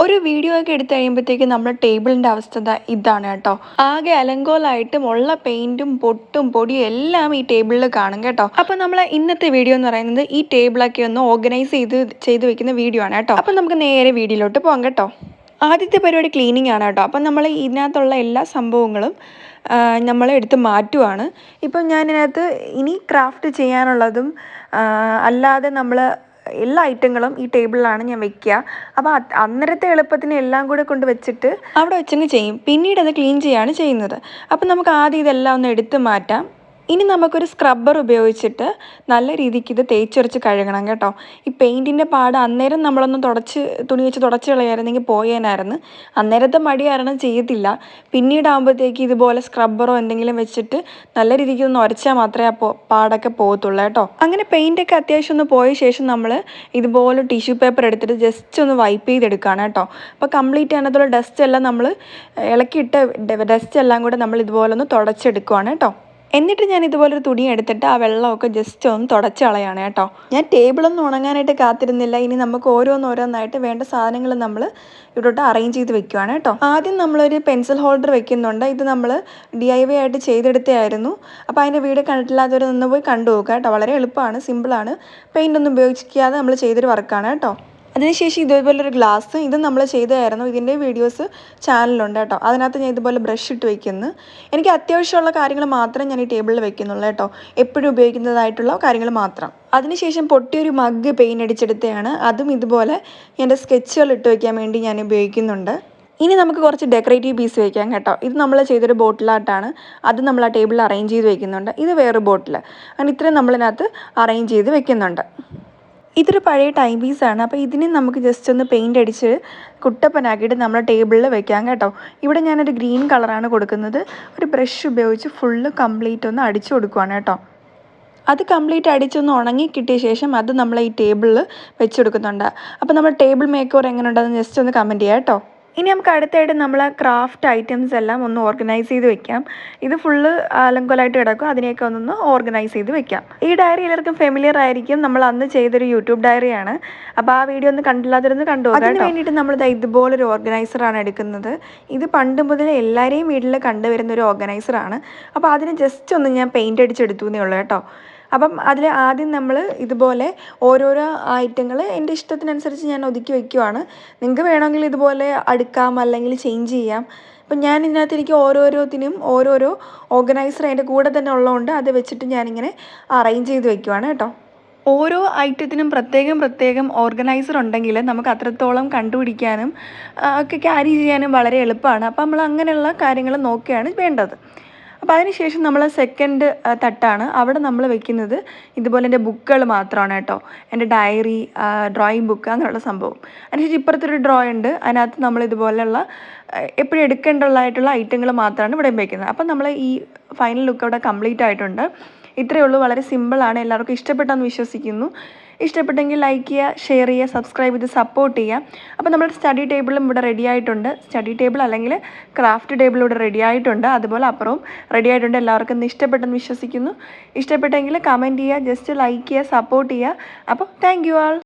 ഒരു വീഡിയോ ഒക്കെ എടുത്ത് കഴിയുമ്പോഴത്തേക്കും നമ്മുടെ ടേബിളിൻ്റെ അവസ്ഥ ഇതാണ് കേട്ടോ. ആകെ അലങ്കോലമായിട്ടും ഉള്ള പെയിൻറ്റും പൊട്ടും പൊടിയും എല്ലാം ഈ ടേബിളിൽ കാണും കേട്ടോ. അപ്പോൾ നമ്മൾ ഇന്നത്തെ വീഡിയോ എന്ന് പറയുന്നത് ഈ ടേബിളൊക്കെ ഒന്ന് ഓർഗനൈസ് ചെയ്ത് വെക്കുന്ന വീഡിയോ ആണ് കേട്ടോ. അപ്പം നമുക്ക് നേരെ വീഡിയോയിലോട്ട് പോകാം കേട്ടോ. ആദ്യത്തെ പരിപാടി ക്ലീനിങ് ആണ് കേട്ടോ. അപ്പം നമ്മൾ ഇതിനകത്തുള്ള എല്ലാ സംഭവങ്ങളും നമ്മൾ എടുത്ത് മാറ്റുവാണ്. ഇപ്പം ഞാനിതിനകത്ത് ഇനി ക്രാഫ്റ്റ് ചെയ്യാനുള്ളതും അല്ലാതെ നമ്മൾ എല്ലാ ഐറ്റങ്ങളും ഈ ടേബിളിലാണ് ഞാൻ വെക്കുക. അപ്പോൾ അന്നേരത്തെ എളുപ്പത്തിന് എല്ലാം കൂടെ കൊണ്ട് വെച്ചിട്ട് അവിടെ വെച്ചങ്ങ് ചെയ്യും. പിന്നീട് അത് ക്ലീൻ ചെയ്യുകയാണ് ചെയ്യുന്നത്. അപ്പം നമുക്ക് ആദ്യം ഇതെല്ലാം ഒന്ന് എടുത്ത് മാറ്റാം. ഇനി നമുക്കൊരു സ്ക്രബ്ബർ ഉപയോഗിച്ചിട്ട് നല്ല രീതിക്ക് ഇത് തേച്ചൊരച്ച് കഴുകണം കേട്ടോ. ഈ പെയിൻറ്റിൻ്റെ പാട് അന്നേരം നമ്മളൊന്ന് തുണി വെച്ച് തുടച്ച് കളയായിരുന്നെങ്കിൽ പോയേനായിരുന്നു. അന്നേരത്തെ മടി കാരണം ചെയ്യത്തില്ല. പിന്നീടാകുമ്പോഴത്തേക്ക് ഇതുപോലെ സ്ക്രബ്ബറോ എന്തെങ്കിലും വെച്ചിട്ട് നല്ല രീതിക്ക് ഒന്ന് ഉരച്ചാൽ മാത്രമേ ആ പാടൊക്കെ പോകത്തുള്ളൂ കേട്ടോ. അങ്ങനെ പെയിൻറ്റൊക്കെ അത്യാവശ്യം ഒന്ന് പോയ ശേഷം നമ്മൾ ഇതുപോലെ ടിഷ്യൂ പേപ്പർ എടുത്തിട്ട് ജസ്റ്റ് ഒന്ന് വൈപ്പ് ചെയ്തെടുക്കുകയാണ് കേട്ടോ. അപ്പോൾ കംപ്ലീറ്റ് അതിനകത്തുള്ള ഡസ്റ്റ് എല്ലാം നമ്മൾ ഇളക്കിയിട്ട ഡസ്റ്റ് എല്ലാം കൂടെ നമ്മൾ ഇതുപോലെ ഒന്ന് തുടച്ചെടുക്കുകയാണ് കേട്ടോ. എന്നിട്ട് ഞാൻ ഇതുപോലൊരു തുണി എടുത്തിട്ട് ആ വെള്ളമൊക്കെ ജസ്റ്റ് ഒന്ന് തുടച്ച് കളയാണ് കേട്ടോ. ഞാൻ ടേബിളൊന്നും ഉണങ്ങാനായിട്ട് കാത്തിരുന്നില്ല. ഇനി നമുക്ക് ഓരോന്നായിട്ട് വേണ്ട സാധനങ്ങൾ നമ്മൾ ഇവിടോട്ട് അറേഞ്ച് ചെയ്ത് വെക്കുകയാണ് കേട്ടോ. ആദ്യം നമ്മളൊരു പെൻസിൽ ഹോൾഡർ വെക്കുന്നുണ്ട്. ഇത് നമ്മൾ DIY ആയിട്ട് ചെയ്തെടുത്തതായിരുന്നു. അപ്പോൾ അതിൻ്റെ വീഡിയോ കണ്ടിട്ടില്ലാത്തവർ നിന്ന് പോയി കണ്ടു നോക്കുക കേട്ടോ. വളരെ എളുപ്പമാണ്, സിമ്പിളാണ്. പെയിൻ്റൊന്നും ഉപയോഗിക്കാതെ നമ്മൾ ചെയ്തൊരു വർക്കാണ് കേട്ടോ. അതിനുശേഷം ഇതുപോലൊരു ഗ്ലാസ്, ഇത് നമ്മൾ ചെയ്തതായിരുന്നു. ഇതിൻ്റെ വീഡിയോസ് ചാനലുണ്ട് കേട്ടോ. അതിനകത്ത് ഞാൻ ഇതുപോലെ ബ്രഷ് ഇട്ട് വയ്ക്കുന്നു. എനിക്ക് അത്യാവശ്യമുള്ള കാര്യങ്ങൾ മാത്രമേ ഞാൻ ഈ ടേബിളിൽ വെക്കുന്നുള്ളൂ കേട്ടോ. എപ്പോഴും ഉപയോഗിക്കുന്നതായിട്ടുള്ള കാര്യങ്ങൾ മാത്രം. അതിനുശേഷം പൊട്ടിയൊരു മഗ് പെയിൻ്റ് അടിച്ചെടുത്തതാണ്. അതും ഇതുപോലെ എൻ്റെ സ്കെച്ചുകൾ ഇട്ട് വയ്ക്കാൻ വേണ്ടി ഞാൻ ഉപയോഗിക്കുന്നുണ്ട്. ഇനി നമുക്ക് കുറച്ച് ഡെക്കറേറ്റീവ് പീസ് വയ്ക്കാം കേട്ടോ. ഇത് നമ്മൾ ചെയ്തൊരു ബോട്ടിൽ ആർട്ടാണ്. അത് നമ്മൾ ആ ടേബിളിൽ അറേഞ്ച് ചെയ്ത് വെക്കുന്നുണ്ട്. ഇത് വേറൊരു ബോട്ടിൽ. അങ്ങനെ ഇത്രയും നമ്മളിതിനകത്ത് അറേഞ്ച് ചെയ്ത് വെക്കുന്നുണ്ട്. ഇതൊരു പഴയ ടൈം പീസാണ്. അപ്പോൾ ഇതിനെ നമുക്ക് ജസ്റ്റ് ഒന്ന് പെയിൻ്റ് അടിച്ച് കുട്ടപ്പനാക്കിയിട്ട് നമ്മുടെ ടേബിളിൽ വെക്കാം കേട്ടോ. ഇവിടെ ഞാനൊരു ഗ്രീൻ കളറാണ് കൊടുക്കുന്നത്. ഒരു ബ്രഷ് ഉപയോഗിച്ച് ഫുള്ള് കംപ്ലീറ്റ് ഒന്ന് അടിച്ചു കൊടുക്കുവാണ് കേട്ടോ. അത് കംപ്ലീറ്റ് അടിച്ചൊന്ന് ഉണങ്ങി കിട്ടിയ ശേഷം അത് നമ്മൾ ഈ ടേബിളിൽ വെച്ച് കൊടുക്കുന്നുണ്ട്. അപ്പോൾ നമ്മുടെ ടേബിൾ മേക്ക് ഓവർ എങ്ങനെ ഉണ്ടെന്ന് ജസ്റ്റ് ഒന്ന് കമൻറ്റ് ചെയ്യാം കേട്ടോ. ഇനി നമുക്ക് അടുത്തായിട്ട് നമ്മൾ ക്രാഫ്റ്റ് ഐറ്റംസ് എല്ലാം ഒന്ന് ഓർഗനൈസ് ചെയ്ത് വെക്കാം. ഇത് ഫുള്ള് അലങ്കോലമായിട്ട് കിടക്കും. അതിനെയൊക്കെ ഒന്ന് ഓർഗനൈസ് ചെയ്ത് വെക്കാം. ഈ ഡയറി എല്ലാവർക്കും ഫെമിലിയർ ആയിരിക്കും. നമ്മൾ അന്ന് ചെയ്തൊരു യൂട്യൂബ് ഡയറിയാണ്. അപ്പോൾ ആ വീഡിയോ ഒന്ന് കണ്ടില്ലാതിരുന്ന് കണ്ടു. അതിന് വേണ്ടിയിട്ട് നമ്മൾ ഇതുപോലൊരു ഓർഗനൈസറാണ് എടുക്കുന്നത്. ഇത് പണ്ട് മുതലേ എല്ലാവരെയും വീട്ടിൽ കണ്ടുവരുന്ന ഒരു ഓർഗനൈസറാണ്. അപ്പോൾ അതിന് ജസ്റ്റ് ഒന്ന് ഞാൻ പെയിൻ്റ് അടിച്ചെടുത്തു എന്നേ ഉള്ളൂ കേട്ടോ. അപ്പം അതിൽ ആദ്യം നമ്മൾ ഇതുപോലെ ഓരോരോ ഐറ്റങ്ങൾ എൻ്റെ ഇഷ്ടത്തിനനുസരിച്ച് ഞാൻ ഒതുക്കി വയ്ക്കുവാണ്. നിങ്ങൾക്ക് വേണമെങ്കിൽ ഇതുപോലെ അടുക്കാം, അല്ലെങ്കിൽ ചേഞ്ച് ചെയ്യാം. അപ്പം ഞാൻ ഇതിനകത്ത് എനിക്ക് ഓരോരോത്തിനും ഓരോരോ ഓർഗനൈസർ അതിൻ്റെ കൂടെ തന്നെ ഉള്ളതുകൊണ്ട് അത് വെച്ചിട്ട് ഞാനിങ്ങനെ അറേഞ്ച് ചെയ്ത് വയ്ക്കുവാണ് കേട്ടോ. ഓരോ ഐറ്റത്തിനും പ്രത്യേകം ഓർഗനൈസർ ഉണ്ടെങ്കിൽ നമുക്ക് അത്രത്തോളം കണ്ടുപിടിക്കാനും ഒക്കെ ക്യാരി ചെയ്യാനും വളരെ എളുപ്പമാണ്. അപ്പം നമ്മൾ അങ്ങനെയുള്ള കാര്യങ്ങൾ നോക്കുകയാണ് വേണ്ടത്. അപ്പോൾ അതിനുശേഷം നമ്മൾ സെക്കൻഡ് തട്ടാണ്. അവിടെ നമ്മൾ വെക്കുന്നത് ഇതുപോലെ എൻ്റെ ബുക്കുകൾ മാത്രമാണ് കേട്ടോ. എൻ്റെ ഡയറി, ഡ്രോയിങ് ബുക്ക്, അങ്ങനെയുള്ള സംഭവം. അതിനുശേഷം ഇപ്പുറത്തൊരു ഡ്രോ ഉണ്ട്. അതിനകത്ത് നമ്മൾ ഇതുപോലെയുള്ള എപ്പോഴും എടുക്കേണ്ടതായിട്ടുള്ള ഐറ്റങ്ങൾ മാത്രമാണ് ഇവിടെ വെക്കുന്നത്. അപ്പം നമ്മൾ ഈ ഫൈനൽ ലുക്ക് അവിടെ കംപ്ലീറ്റ് ആയിട്ടുണ്ട്. ഇത്രയേ ഉള്ളൂ. വളരെ സിമ്പിളാണ്. എല്ലാവർക്കും ഇഷ്ടപ്പെട്ടെന്ന് വിശ്വസിക്കുന്നു. ഇഷ്ടപ്പെട്ടെങ്കിൽ ലൈക്ക് ചെയ്യുക, ഷെയർ ചെയ്യുക, സബ്സ്ക്രൈബ് ചെയ്ത് സപ്പോർട്ട് ചെയ്യുക. അപ്പോൾ നമ്മുടെ സ്റ്റഡി ടേബിളും ഇവിടെ റെഡി ആയിട്ടുണ്ട്. സ്റ്റഡി ടേബിൾ അല്ലെങ്കിൽ ക്രാഫ്റ്റ് ടേബിൾ ഇവിടെ റെഡി ആയിട്ടുണ്ട്. അതുപോലെ അപ്പുറവും റെഡി ആയിട്ടുണ്ട്. എല്ലാവർക്കും ഇന്ന് ഇഷ്ടപ്പെട്ടെന്ന് വിശ്വസിക്കുന്നു. ഇഷ്ടപ്പെട്ടെങ്കിൽ കമൻറ്റ് ചെയ്യുക, ജസ്റ്റ് ലൈക്ക് ചെയ്യുക, സപ്പോർട്ട് ചെയ്യുക. അപ്പോൾ താങ്ക് യു ആൾ.